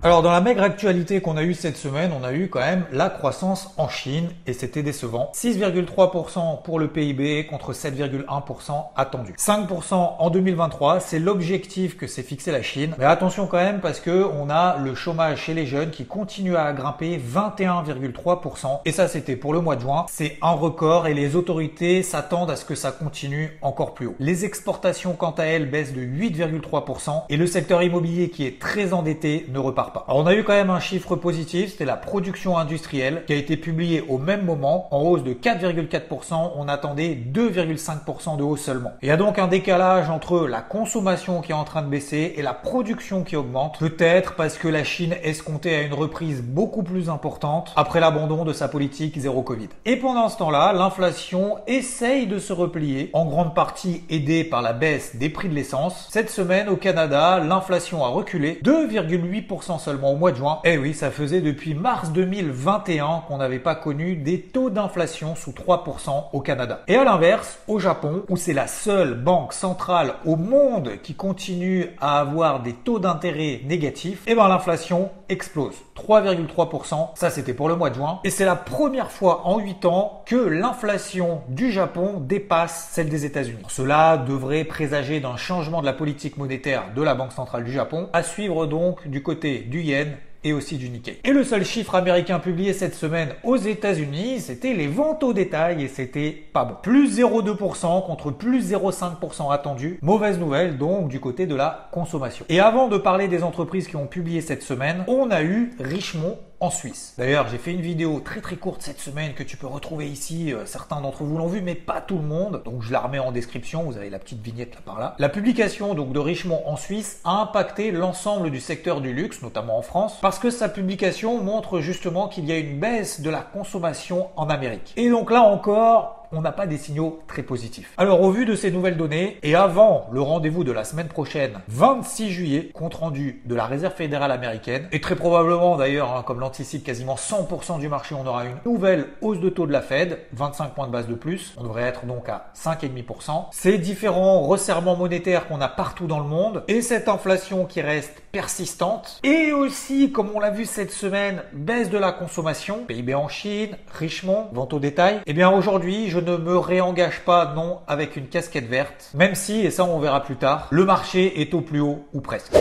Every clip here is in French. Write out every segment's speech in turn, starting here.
Alors dans la maigre actualité qu'on a eue cette semaine, on a eu quand même la croissance en Chine et c'était décevant. 6,3% pour le PIB contre 7,1% attendu. 5% en 2023, c'est l'objectif que s'est fixé la Chine. Mais attention quand même parce que on a le chômage chez les jeunes qui continue à grimper 21,3%. Et ça c'était pour le mois de juin. C'est un record et les autorités s'attendent à ce que ça continue encore plus haut. Les exportations quant à elles baissent de 8,3% et le secteur immobilier qui est très endetté ne repart pas. Alors on a eu quand même un chiffre positif, c'était la production industrielle qui a été publiée au même moment en hausse de 4,4%. On attendait 2,5% de hausse seulement. Il y a donc un décalage entre la consommation qui est en train de baisser et la production qui augmente. Peut-être parce que la Chine escomptait à une reprise beaucoup plus importante après l'abandon de sa politique zéro Covid. Et pendant ce temps-là, l'inflation essaye de se replier, en grande partie aidée par la baisse des prix de l'essence. Cette semaine au Canada, l'inflation a reculé 2,8% seulement au mois de juin. Eh oui, ça faisait depuis mars 2021 qu'on n'avait pas connu des taux d'inflation sous 3% au Canada. Et à l'inverse, au Japon, où c'est la seule banque centrale au monde qui continue à avoir des taux d'intérêt négatifs, eh ben l'inflation explose. 3,3%, ça c'était pour le mois de juin. Et c'est la première fois en 8 ans que l'inflation du Japon dépasse celle des États-Unis. Cela devrait présager d'un changement de la politique monétaire de la Banque centrale du Japon, à suivre donc du côté du yen et aussi du Nikkei. Et le seul chiffre américain publié cette semaine aux États-Unis, c'était les ventes au détail et c'était pas bon. Plus 0,2% contre plus 0,5% attendu. Mauvaise nouvelle donc du côté de la consommation. Et avant de parler des entreprises qui ont publié cette semaine, on a eu Richemont en Suisse. D'ailleurs, j'ai fait une vidéo très courte cette semaine que tu peux retrouver ici. Certains d'entre vous l'ont vu, mais pas tout le monde. Donc je la remets en description. Vous avez la petite vignette là par là. La publication donc de Richemont en Suisse a impacté l'ensemble du secteur du luxe, notamment en France, parce que sa publication montre justement qu'il y a une baisse de la consommation en Amérique. Et donc là encore, on n'a pas des signaux très positifs. Alors au vu de ces nouvelles données et avant le rendez-vous de la semaine prochaine, 26 juillet, compte rendu de la Réserve fédérale américaine, et très probablement d'ailleurs, comme l'anticipe quasiment 100% du marché, on aura une nouvelle hausse de taux de la Fed, 25 points de base de plus, on devrait être donc à 5,5%. Ces différents resserrements monétaires qu'on a partout dans le monde et cette inflation qui reste persistante et aussi, comme on l'a vu cette semaine, baisse de la consommation, PIB en Chine, Richemont, vente au détail, et bien aujourd'hui, je ne me réengage pas, non, avec une casquette verte, même si, et ça on verra plus tard, le marché est au plus haut ou presque.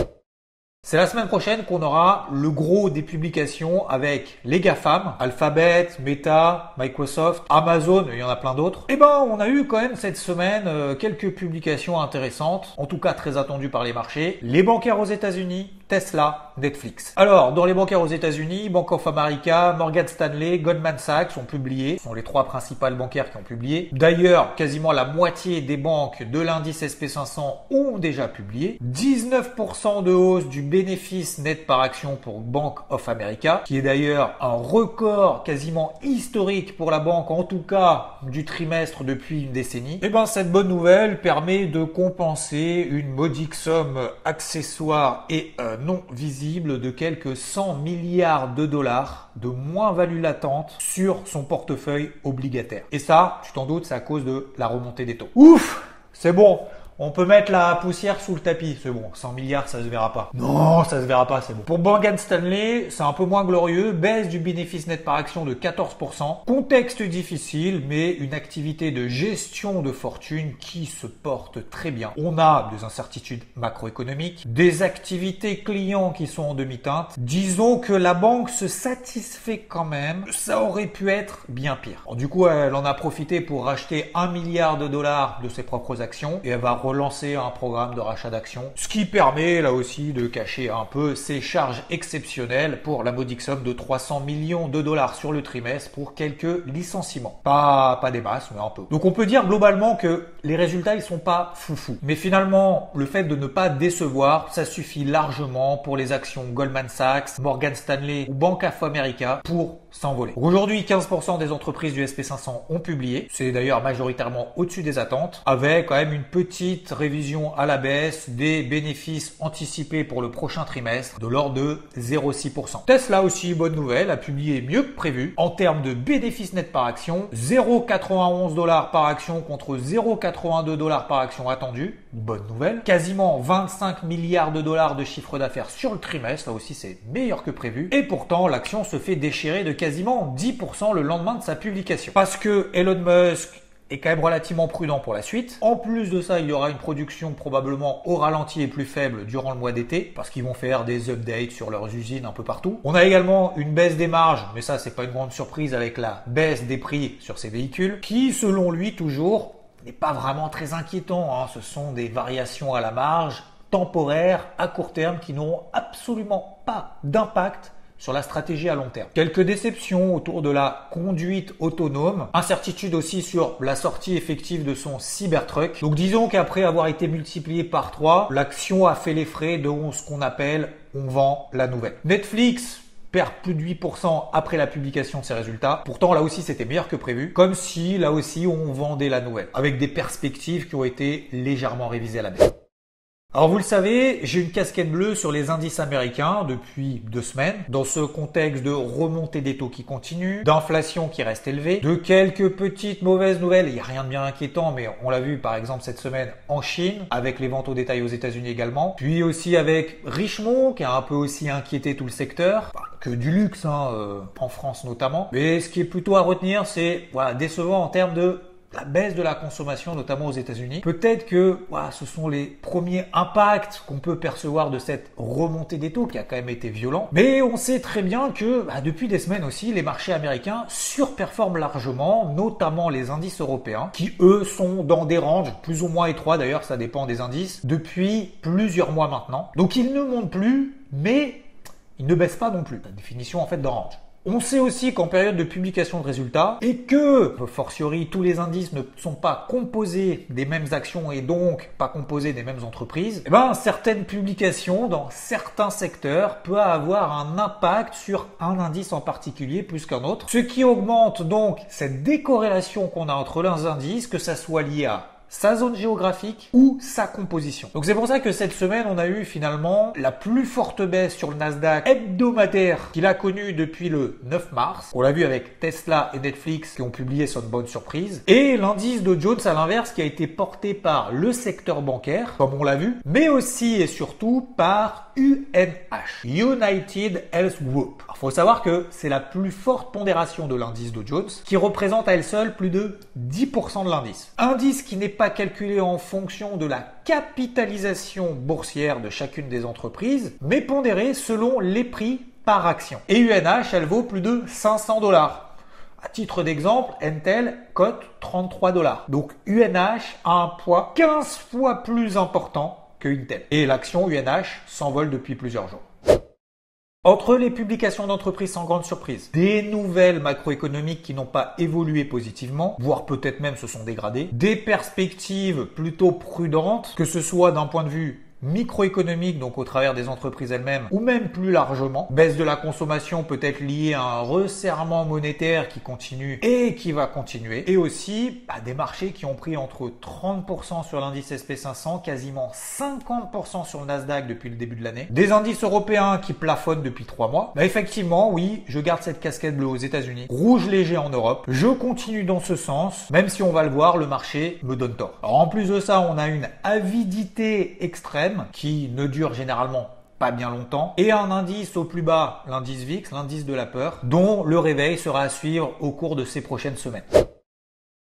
C'est la semaine prochaine qu'on aura le gros des publications avec les GAFAM, Alphabet, Meta, Microsoft, Amazon, il y en a plein d'autres. Et ben, on a eu quand même cette semaine quelques publications intéressantes, en tout cas très attendues par les marchés. Les bancaires aux États-Unis, Tesla, Netflix. Alors, dans les bancaires aux États-Unis, Bank of America, Morgan Stanley, Goldman Sachs ont publié. Ce sont les trois principales bancaires qui ont publié. D'ailleurs, quasiment la moitié des banques de l'indice SP500 ont déjà publié. 19% de hausse du bénéfice net par action pour Bank of America, qui est d'ailleurs un record quasiment historique pour la banque, en tout cas du trimestre depuis une décennie. Et ben, cette bonne nouvelle permet de compenser une modique somme accessoire et non visible de quelques 100 milliards de dollars de moins-value latente sur son portefeuille obligataire. Et ça, tu t'en doutes, c'est à cause de la remontée des taux. Ouf, c'est bon. On peut mettre la poussière sous le tapis, c'est bon. 100 milliards, ça se verra pas. Non, ça se verra pas, c'est bon. Pour Morgan Stanley, c'est un peu moins glorieux. Baisse du bénéfice net par action de 14%. Contexte difficile, mais une activité de gestion de fortune qui se porte très bien. On a des incertitudes macroéconomiques, des activités clients qui sont en demi-teinte. Disons que la banque se satisfait quand même. Ça aurait pu être bien pire. Alors, du coup, elle en a profité pour racheter 1 milliard de dollars de ses propres actions et elle va relancer un programme de rachat d'actions, ce qui permet là aussi de cacher un peu ses charges exceptionnelles pour la modique somme de 300 millions de dollars sur le trimestre pour quelques licenciements. Pas des masses, mais un peu. Donc on peut dire globalement que les résultats ils sont pas foufou. Mais finalement, le fait de ne pas décevoir, ça suffit largement pour les actions Goldman Sachs, Morgan Stanley ou Bank of America pour s'envoler. Aujourd'hui, 15% des entreprises du SP500 ont publié. C'est d'ailleurs majoritairement au-dessus des attentes, avec quand même une petite révision à la baisse des bénéfices anticipés pour le prochain trimestre de l'ordre de 0,6%. Tesla aussi, bonne nouvelle, a publié mieux que prévu. En termes de bénéfices nets par action, 0,91 $ par action contre 0,82 $ par action attendu. Bonne nouvelle. Quasiment 25 milliards de dollars de chiffre d'affaires sur le trimestre. Là aussi, c'est meilleur que prévu. Et pourtant, l'action se fait déchirer de quasiment 10% le lendemain de sa publication. Parce que Elon Musk est quand même relativement prudent pour la suite. En plus de ça, il y aura une production probablement au ralenti et plus faible durant le mois d'été, parce qu'ils vont faire des updates sur leurs usines un peu partout. On a également une baisse des marges, mais ça c'est pas une grande surprise avec la baisse des prix sur ces véhicules, qui selon lui toujours n'est pas vraiment très inquiétant, hein. Ce sont des variations à la marge temporaires à court terme qui n'auront absolument pas d'impact sur la stratégie à long terme. Quelques déceptions autour de la conduite autonome, incertitude aussi sur la sortie effective de son Cybertruck. Donc disons qu'après avoir été multiplié par 3, l'action a fait les frais de ce qu'on appelle on vend la nouvelle. Netflix perd plus de 8% après la publication de ses résultats. Pourtant, là aussi, c'était meilleur que prévu. Comme si, là aussi, on vendait la nouvelle. Avec des perspectives qui ont été légèrement révisées à la baisse. Alors vous le savez, j'ai une casquette bleue sur les indices américains depuis 2 semaines, dans ce contexte de remontée des taux qui continue, d'inflation qui reste élevée, de quelques petites mauvaises nouvelles. Il n'y a rien de bien inquiétant, mais on l'a vu par exemple cette semaine en Chine, avec les ventes au détail aux États-Unis également, puis aussi avec Richemont qui a un peu aussi inquiété tout le secteur, que du luxe en France notamment. Mais ce qui est plutôt à retenir, c'est décevant en termes de la baisse de la consommation, notamment aux États-Unis. Peut-être que ce sont les premiers impacts qu'on peut percevoir de cette remontée des taux qui a quand même été violent. Mais on sait très bien que depuis des semaines aussi, les marchés américains surperforment largement, notamment les indices européens, qui eux sont dans des ranges plus ou moins étroits, d'ailleurs ça dépend des indices, depuis plusieurs mois maintenant. Donc ils ne montent plus, mais ils ne baissent pas non plus. La définition en fait de range. On sait aussi qu'en période de publication de résultats et que, fortiori, tous les indices ne sont pas composés des mêmes actions et donc pas composés des mêmes entreprises, certaines publications dans certains secteurs peuvent avoir un impact sur un indice en particulier plus qu'un autre, ce qui augmente donc cette décorrélation qu'on a entre les indices, que ça soit lié à sa zone géographique ou sa composition. Donc c'est pour ça que cette semaine, on a eu finalement la plus forte baisse sur le Nasdaq hebdomadaire qu'il a connue depuis le 9 mars. On l'a vu avec Tesla et Netflix qui ont publié sur une bonne surprise. Et l'indice Dow Jones à l'inverse qui a été porté par le secteur bancaire, comme on l'a vu, mais aussi et surtout par UNH, United Health Group. Il faut savoir que c'est la plus forte pondération de l'indice Dow Jones qui représente à elle seule plus de 10% de l'indice. Indice qui n'est pas calculé en fonction de la capitalisation boursière de chacune des entreprises, mais pondéré selon les prix par action. Et UNH, elle vaut plus de 500 $. À titre d'exemple, Intel cote 33 $. Donc UNH a un poids 15 fois plus important que Intel. Et l'action UNH s'envole depuis plusieurs jours. Entre les publications d'entreprises sans grande surprise, des nouvelles macroéconomiques qui n'ont pas évolué positivement, voire peut-être même se sont dégradées, des perspectives plutôt prudentes, que ce soit d'un point de vue microéconomique, donc au travers des entreprises elles-mêmes, ou même plus largement. Baisse de la consommation peut être liée à un resserrement monétaire qui continue et qui va continuer. Et aussi des marchés qui ont pris entre 30% sur l'indice SP500, quasiment 50% sur le Nasdaq depuis le début de l'année. Des indices européens qui plafonnent depuis 3 mois. Effectivement, oui, je garde cette casquette bleue aux États-Unis, rouge léger en Europe. Je continue dans ce sens, même si on va le voir, le marché me donne tort. Alors en plus de ça, on a une avidité extrême qui ne dure généralement pas bien longtemps, et un indice au plus bas, l'indice VIX, l'indice de la peur, dont le réveil sera à suivre au cours de ces prochaines semaines.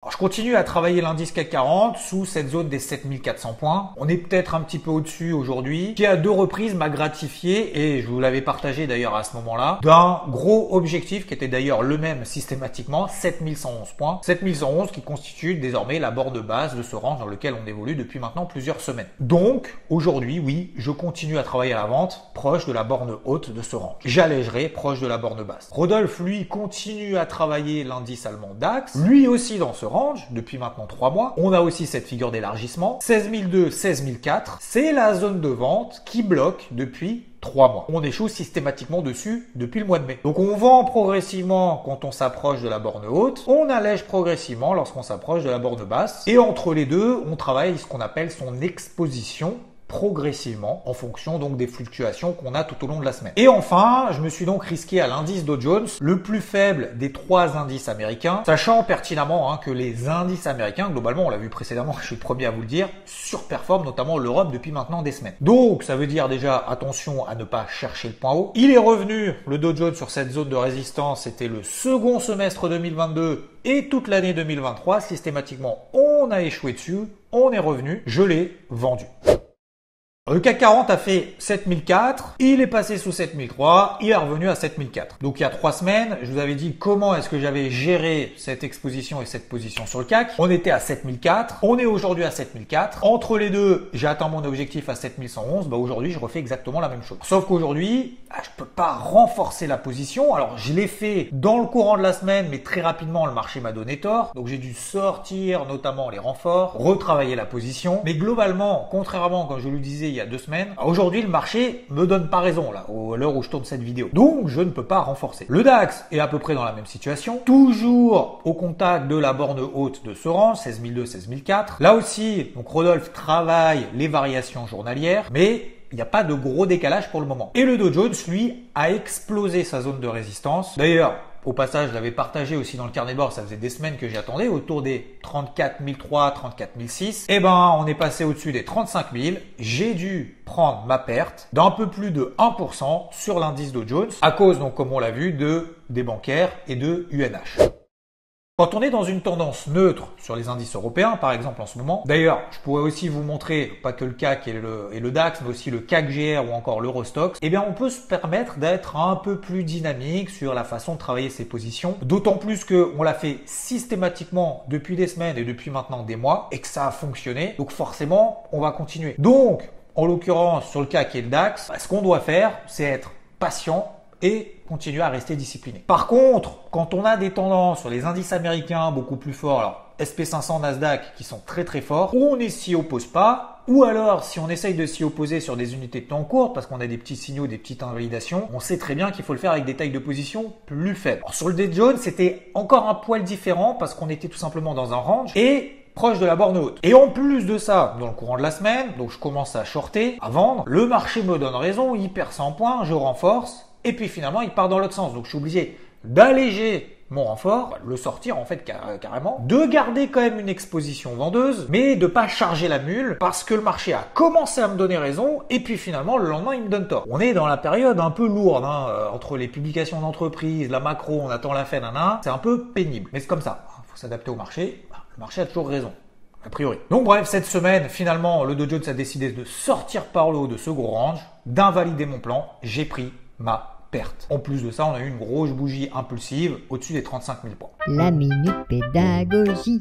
Alors, je continue à travailler l'indice CAC 40 sous cette zone des 7400 points. On est peut-être un petit peu au-dessus aujourd'hui, qui à 2 reprises m'a gratifié, et je vous l'avais partagé d'ailleurs à ce moment-là, d'un gros objectif qui était d'ailleurs le même systématiquement, 7111 points. 7111 qui constitue désormais la borne basse de ce range dans lequel on évolue depuis maintenant plusieurs semaines. Donc, aujourd'hui, oui, je continue à travailler à la vente, proche de la borne haute de ce range. J'allégerai proche de la borne basse. Rodolphe, lui, continue à travailler l'indice allemand DAX, lui aussi dans ce range, range depuis maintenant 3 mois. On a aussi cette figure d'élargissement. 16002, 16004, c'est la zone de vente qui bloque depuis 3 mois. On échoue systématiquement dessus depuis le mois de mai. Donc on vend progressivement quand on s'approche de la borne haute, on allège progressivement lorsqu'on s'approche de la borne basse. Et entre les deux, on travaille ce qu'on appelle son exposition progressivement en fonction donc des fluctuations qu'on a tout au long de la semaine. Et enfin, je me suis donc risqué à l'indice Dow Jones, le plus faible des 3 indices américains, sachant pertinemment que les indices américains, globalement, on l'a vu précédemment, je suis le premier à vous le dire, surperforment notamment l'Europe depuis maintenant des semaines. Donc, ça veut dire déjà, attention à ne pas chercher le point haut. Il est revenu, le Dow Jones, sur cette zone de résistance, c'était le second semestre 2022 et toute l'année 2023, systématiquement, on a échoué dessus, on est revenu, je l'ai vendu. Le CAC 40 a fait 7004, il est passé sous 7003, il est revenu à 7004. Donc il y a 3 semaines, je vous avais dit comment est-ce que j'avais géré cette exposition et cette position sur le CAC. On était à 7004, on est aujourd'hui à 7004. Entre les deux, j'ai atteint mon objectif à 7111. Aujourd'hui, je refais exactement la même chose. Sauf qu'aujourd'hui, je peux pas renforcer la position. Alors je l'ai fait dans le courant de la semaine, mais très rapidement, le marché m'a donné tort. Donc j'ai dû sortir notamment les renforts, retravailler la position. Mais globalement, contrairement, comme je le disais il y a 2 semaines, aujourd'hui le marché me donne pas raison là, à l'heure où je tourne cette vidéo. Donc je ne peux pas renforcer. Le DAX est à peu près dans la même situation, toujours au contact de la borne haute de ce range, 16002, 16004. Là aussi, donc Rodolphe travaille les variations journalières, mais il n'y a pas de gros décalage pour le moment. Et le Dow Jones, lui, a explosé sa zone de résistance. D'ailleurs, au passage, je l'avais partagé aussi dans le carnet de bord, ça faisait des semaines que j'y attendais, autour des 34 003, 34 006. Eh ben, on est passé au-dessus des 35 000. J'ai dû prendre ma perte d'un peu plus de 1% sur l'indice Dow Jones, à cause, donc, comme on l'a vu, des bancaires et de UNH. Quand on est dans une tendance neutre sur les indices européens, par exemple en ce moment, d'ailleurs, je pourrais aussi vous montrer, pas que le CAC et le DAX, mais aussi le CAC GR ou encore l'Eurostoxx, eh bien on peut se permettre d'être un peu plus dynamique sur la façon de travailler ses positions, d'autant plus qu'on l'a fait systématiquement depuis des semaines et depuis maintenant des mois, et que ça a fonctionné, donc forcément, on va continuer. Donc, en l'occurrence, sur le CAC et le DAX, ce qu'on doit faire, c'est être patient, et continuer à rester discipliné. Par contre, quand on a des tendances sur les indices américains beaucoup plus forts, alors SP500, Nasdaq qui sont très très forts, ou on ne s'y oppose pas, ou alors si on essaye de s'y opposer sur des unités de temps courtes parce qu'on a des petits signaux, des petites invalidations, on sait très bien qu'il faut le faire avec des tailles de position plus faibles. Alors, sur le Dow Jones, c'était encore un poil différent parce qu'on était tout simplement dans un range et proche de la borne haute. Et en plus de ça, dans le courant de la semaine, donc je commence à shorter, à vendre, le marché me donne raison, il perd 100 points, je renforce. Et puis finalement, il part dans l'autre sens. Donc je suis obligé d'alléger mon renfort, le sortir en fait carrément, de garder quand même une exposition vendeuse, mais de pas charger la mule parce que le marché a commencé à me donner raison et puis finalement le lendemain il me donne tort. On est dans la période un peu lourde entre les publications d'entreprise, la macro, on attend la Fed, c'est un peu pénible. Mais c'est comme ça, il faut s'adapter au marché. Le marché a toujours raison. A priori. Donc bref, cette semaine, finalement, le Dow Jones a décidé de sortir par le haut de ce gros range, d'invalider mon plan. J'ai pris ma perte. En plus de ça, on a eu une grosse bougie impulsive au-dessus des 35 000 points. La minute pédagogie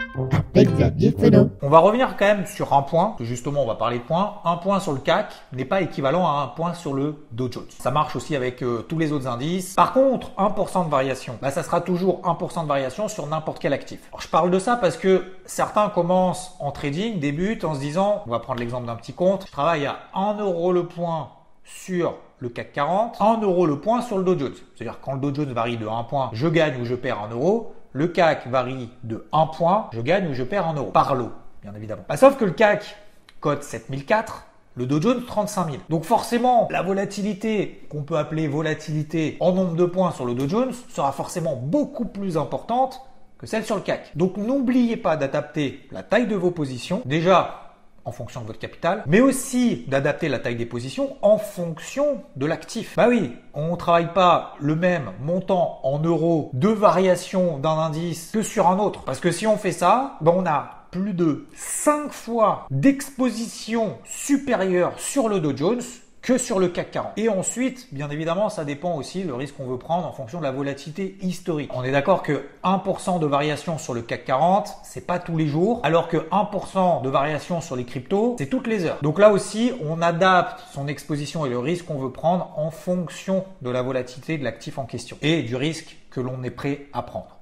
avec Xavier Fenot. On va revenir quand même sur un point, justement on va parler de points. Un point sur le CAC n'est pas équivalent à un point sur le Dow Jones. Ça marche aussi avec tous les autres indices. Par contre, 1% de variation, ça sera toujours 1% de variation sur n'importe quel actif. Alors, je parle de ça parce que certains commencent en trading, débutent en se disant, on va prendre l'exemple d'un petit compte, je travaille à 1 euro le point sur le CAC 40, 1 euro le point sur le Dow Jones. C'est-à-dire quand le Dow Jones varie de 1 point, je gagne ou je perds 1 euro. Le CAC varie de 1 point, je gagne ou je perds 1 euro. Par lot, bien évidemment. Sauf que le CAC cote 7004, le Dow Jones 35 000. Donc forcément, la volatilité qu'on peut appeler volatilité en nombre de points sur le Dow Jones sera forcément beaucoup plus importante que celle sur le CAC. Donc n'oubliez pas d'adapter la taille de vos positions. Déjà, en fonction de votre capital, mais aussi d'adapter la taille des positions en fonction de l'actif. Bah oui, on ne travaille pas le même montant en euros de variation d'un indice que sur un autre. Parce que si on fait ça, on a plus de 5 fois d'exposition supérieure sur le Dow Jones que sur le CAC 40. Et ensuite, bien évidemment, ça dépend aussi le risque qu'on veut prendre en fonction de la volatilité historique. On est d'accord que 1% de variation sur le CAC 40, c'est pas tous les jours, alors que 1% de variation sur les cryptos, c'est toutes les heures. Donc là aussi, on adapte son exposition et le risque qu'on veut prendre en fonction de la volatilité de l'actif en question et du risque que l'on est prêt à prendre.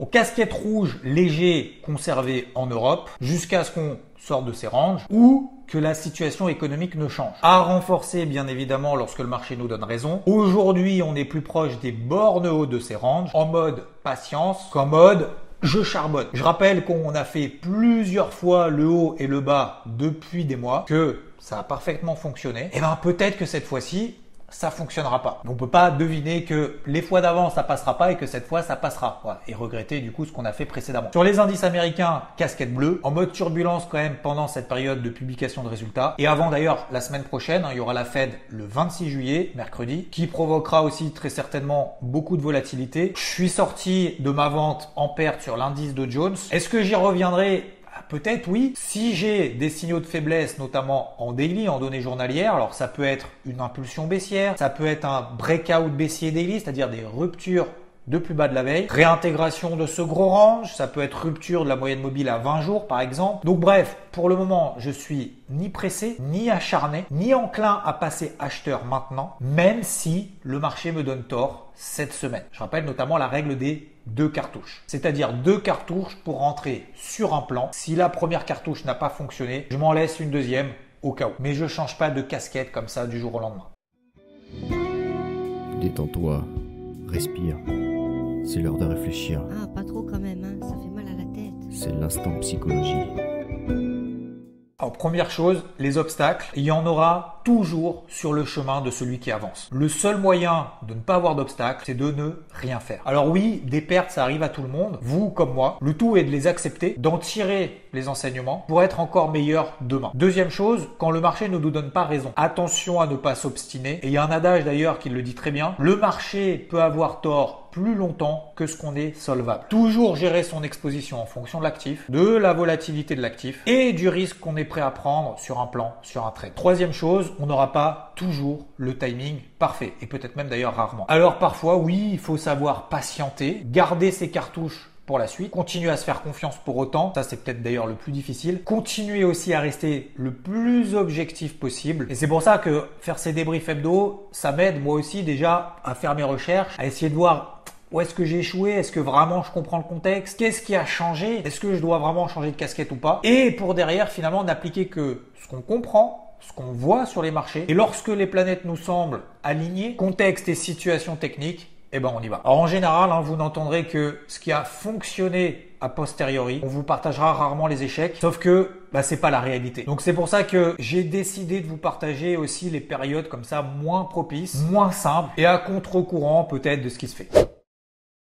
Aux casquettes rouges légers conservées en Europe jusqu'à ce qu'on sorte de ces ranges ou que la situation économique ne change. À renforcer bien évidemment lorsque le marché nous donne raison. Aujourd'hui, on est plus proche des bornes hautes de ces ranges en mode patience qu'en mode je charbonne. Je rappelle qu'on a fait plusieurs fois le haut et le bas depuis des mois, que ça a parfaitement fonctionné. Et bien peut-être que cette fois-ci, ça fonctionnera pas. On peut pas deviner que les fois d'avant ça passera pas et que cette fois ça passera. Voilà. Et regretter du coup ce qu'on a fait précédemment. Sur les indices américains, casquette bleue, en mode turbulence quand même pendant cette période de publication de résultats. Et avant d'ailleurs la semaine prochaine, il y aura la Fed le 26 juillet, mercredi, qui provoquera aussi très certainement beaucoup de volatilité. Je suis sorti de ma vente en perte sur l'indice Dow Jones. Est-ce que j'y reviendrai? Peut-être oui. Si j'ai des signaux de faiblesse, notamment en daily, en données journalières, alors ça peut être une impulsion baissière, ça peut être un breakout baissier daily, c'est-à-dire des ruptures de plus bas de la veille, réintégration de ce gros range, ça peut être rupture de la moyenne mobile à 20 jours par exemple. Donc bref, pour le moment, je suis ni pressé, ni acharné, ni enclin à passer acheteur maintenant, même si le marché me donne tort cette semaine. Je rappelle notamment la règle des 2 cartouches, c'est-à-dire 2 cartouches pour rentrer sur un plan. Si la première cartouche n'a pas fonctionné, je m'en laisse une deuxième au cas où. Mais je ne change pas de casquette comme ça du jour au lendemain. Détends-toi, respire. C'est l'heure de réfléchir. Ah, pas trop quand même, hein. Ça fait mal à la tête. C'est l'instant psychologie. Alors première chose, les obstacles, il y en aura toujours sur le chemin de celui qui avance. Le seul moyen de ne pas avoir d'obstacles, c'est de ne rien faire. Alors oui, des pertes, ça arrive à tout le monde, vous comme moi. Le tout est de les accepter, d'en tirer les enseignements pour être encore meilleur demain. Deuxième chose, quand le marché ne nous donne pas raison, attention à ne pas s'obstiner. Et il y a un adage d'ailleurs qui le dit très bien, le marché peut avoir tort plus longtemps que ce qu'on est solvable. Toujours gérer son exposition en fonction de l'actif, de la volatilité de l'actif et du risque qu'on est prêt à prendre sur un plan, sur un trade. Troisième chose, on n'aura pas toujours le timing parfait et peut-être même d'ailleurs rarement. Alors parfois, oui, il faut savoir patienter, garder ses cartouches pour la suite, continuer à se faire confiance pour autant, ça c'est peut-être d'ailleurs le plus difficile, continuer aussi à rester le plus objectif possible et c'est pour ça que faire ces débriefs hebdo, ça m'aide moi aussi déjà à faire mes recherches, à essayer de voir où est-ce que j'ai échoué, est-ce que vraiment je comprends le contexte, qu'est-ce qui a changé, est-ce que je dois vraiment changer de casquette ou pas, et pour derrière finalement n'appliquer que ce qu'on comprend, ce qu'on voit sur les marchés et lorsque les planètes nous semblent alignées, contexte et situation technique, eh ben on y va. Alors en général, vous n'entendrez que ce qui a fonctionné a posteriori. On vous partagera rarement les échecs, sauf que c'est pas la réalité. Donc c'est pour ça que j'ai décidé de vous partager aussi les périodes comme ça moins propices, moins simples et à contre-courant peut-être de ce qui se fait.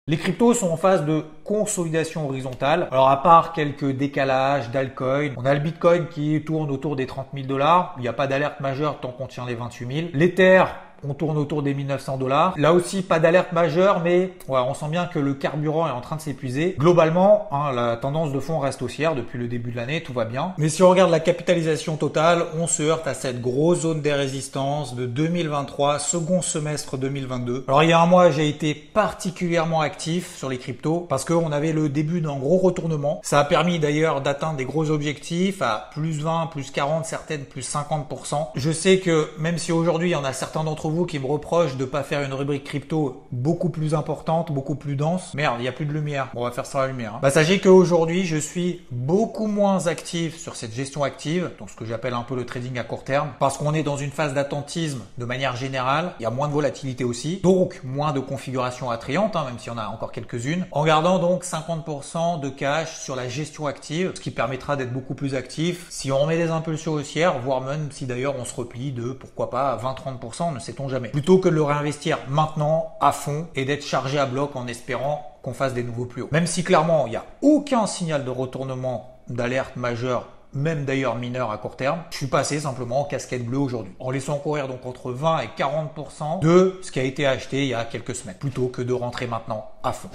Les cryptos sont en phase de consolidation horizontale. Alors à part quelques décalages d'altcoins, on a le Bitcoin qui tourne autour des 30 000 $. Il n'y a pas d'alerte majeure tant qu'on tient les 28 000. L'Ether, on tourne autour des 1900 $. Là aussi, pas d'alerte majeure, mais on sent bien que le carburant est en train de s'épuiser. Globalement, la tendance de fond reste haussière depuis le début de l'année, tout va bien. Mais si on regarde la capitalisation totale, on se heurte à cette grosse zone des résistances de 2023, second semestre 2022. Alors il y a un mois, j'ai été particulièrement actif sur les cryptos parce qu'on avait le début d'un gros retournement. Ça a permis d'ailleurs d'atteindre des gros objectifs à plus 20, plus 40, certaines plus 50%. Je sais que même si aujourd'hui, il y en a certains d'entre vous qui me reprochent de pas faire une rubrique crypto beaucoup plus importante, beaucoup plus dense. Merde, il n'y a plus de lumière. Bon, on va faire ça à la lumière. Sachez qu'aujourd'hui, je suis beaucoup moins actif sur cette gestion active, donc ce que j'appelle un peu le trading à court terme, parce qu'on est dans une phase d'attentisme de manière générale. Il y a moins de volatilité aussi, donc moins de configuration attrayante, même s'il y en a encore quelques-unes. En gardant donc 50% de cash sur la gestion active, ce qui permettra d'être beaucoup plus actif si on remet des impulsions haussières, voire même si d'ailleurs on se replie de, pourquoi pas, 20-30%, ne sait-on jamais. Plutôt que de le réinvestir maintenant à fond et d'être chargé à bloc en espérant qu'on fasse des nouveaux plus hauts. Même si clairement il n'y a aucun signal de retournement d'alerte majeure, même d'ailleurs mineur à court terme, je suis passé simplement en casquette bleue aujourd'hui, en laissant courir donc entre 20 et 40% de ce qui a été acheté il y a quelques semaines, plutôt que de rentrer maintenant à fond.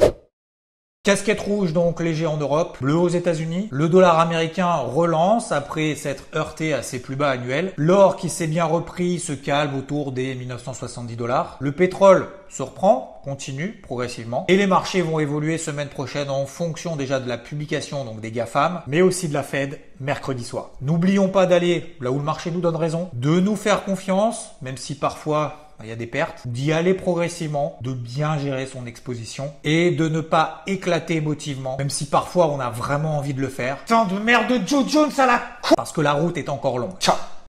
Casquette rouge donc léger en Europe, bleu aux États-Unis. Le dollar américain relance après s'être heurté à ses plus bas annuels. L'or qui s'est bien repris se calme autour des 1970 $. Le pétrole se reprend, continue progressivement. Et les marchés vont évoluer semaine prochaine en fonction déjà de la publication donc des GAFAM, mais aussi de la Fed mercredi soir. N'oublions pas d'aller là où le marché nous donne raison, de nous faire confiance, même si parfois il y a des pertes, d'y aller progressivement, de bien gérer son exposition et de ne pas éclater émotivement, même si parfois on a vraiment envie de le faire. Tant de merde de Joe Jones à la con, parce que la route est encore longue. Ciao.